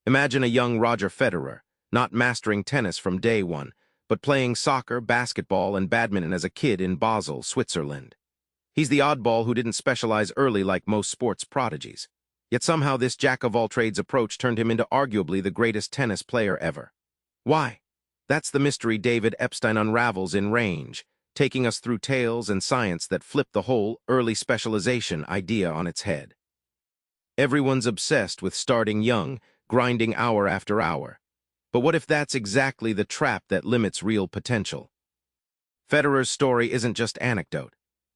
Imagine a young Roger Federer, not mastering tennis from day one, but playing soccer, basketball, and badminton as a kid in Basel, Switzerland. He's the oddball who didn't specialize early like most sports prodigies. Yet somehow this jack-of-all-trades approach turned him into arguably the greatest tennis player ever. Why? That's the mystery David Epstein unravels in Range, taking us through tales and science that flip the whole early specialization idea on its head. Everyone's obsessed with starting young, grinding hour after hour. But what if that's exactly the trap that limits real potential? Federer's story isn't just anecdote.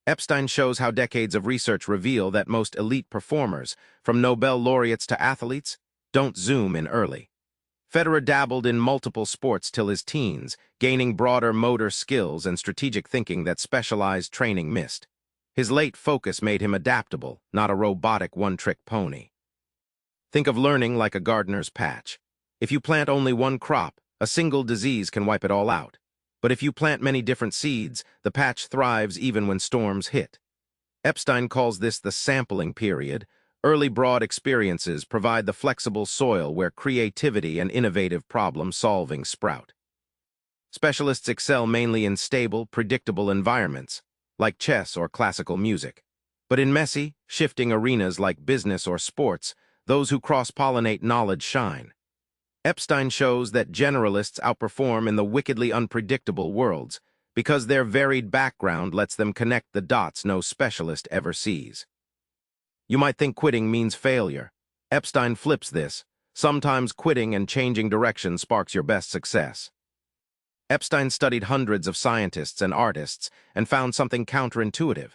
Epstein shows how decades of research reveal that most elite performers, from Nobel laureates to athletes, don't zoom in early. Federer dabbled in multiple sports till his teens, gaining broader motor skills and strategic thinking that specialized training missed. His late focus made him adaptable, not a robotic one-trick pony. Think of learning like a gardener's patch. If you plant only one crop, a single disease can wipe it all out. But if you plant many different seeds, the patch thrives even when storms hit. Epstein calls this the sampling period. Early broad experiences provide the flexible soil where creativity and innovative problem-solving sprout. Specialists excel mainly in stable, predictable environments, like chess or classical music. But in messy, shifting arenas like business or sports, those who cross-pollinate knowledge shine. Epstein shows that generalists outperform in the wickedly unpredictable worlds because their varied background lets them connect the dots no specialist ever sees. You might think quitting means failure. Epstein flips this. Sometimes quitting and changing direction sparks your best success. Epstein studied hundreds of scientists and artists and found something counterintuitive.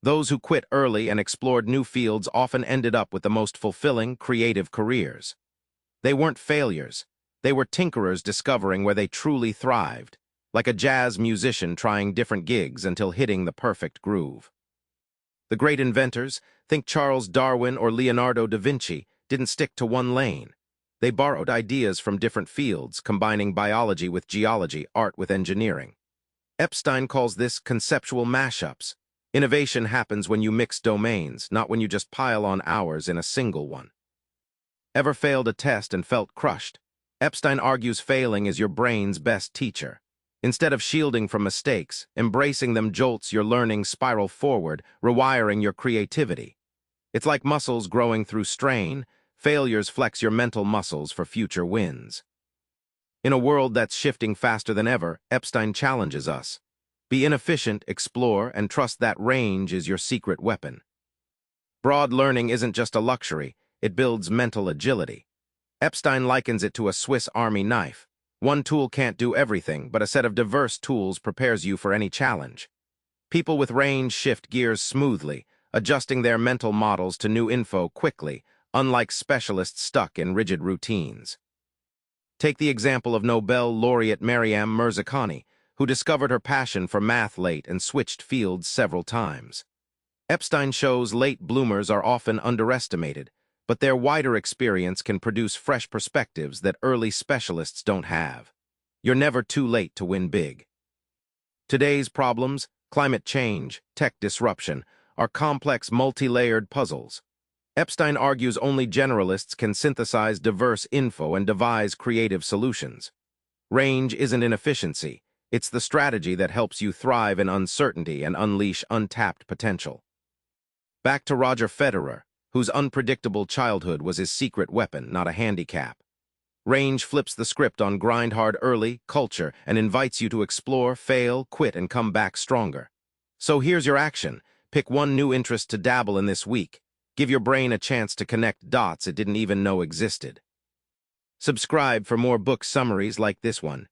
Those who quit early and explored new fields often ended up with the most fulfilling, creative careers. They weren't failures. They were tinkerers discovering where they truly thrived, like a jazz musician trying different gigs until hitting the perfect groove. The great inventors, think Charles Darwin or Leonardo da Vinci, didn't stick to one lane. They borrowed ideas from different fields, combining biology with geology, art with engineering. Epstein calls this conceptual mashups. Innovation happens when you mix domains, not when you just pile on hours in a single one. Ever failed a test and felt crushed? Epstein argues failing is your brain's best teacher. Instead of shielding from mistakes, embracing them jolts your learning spiral forward, rewiring your creativity. It's like muscles growing through strain. Failures flex your mental muscles for future wins. In a world that's shifting faster than ever, Epstein challenges us. Be inefficient, explore, and trust that range is your secret weapon. Broad learning isn't just a luxury, it builds mental agility. Epstein likens it to a Swiss Army knife. One tool can't do everything, but a set of diverse tools prepares you for any challenge. People with range shift gears smoothly, adjusting their mental models to new info quickly, unlike specialists stuck in rigid routines. Take the example of Nobel laureate Maryam Mirzakhani, who discovered her passion for math late and switched fields several times. Epstein shows late bloomers are often underestimated, but their wider experience can produce fresh perspectives that early specialists don't have. You're never too late to win big. Today's problems, climate change, tech disruption, are complex, multi-layered puzzles. Epstein argues only generalists can synthesize diverse info and devise creative solutions. Range isn't inefficiency, it's the strategy that helps you thrive in uncertainty and unleash untapped potential. Back to Roger Federer, whose unpredictable childhood was his secret weapon, not a handicap. Range flips the script on grind hard early culture and invites you to explore, fail, quit, and come back stronger. So here's your action. Pick one new interest to dabble in this week. Give your brain a chance to connect dots it didn't even know existed. Subscribe for more book summaries like this one.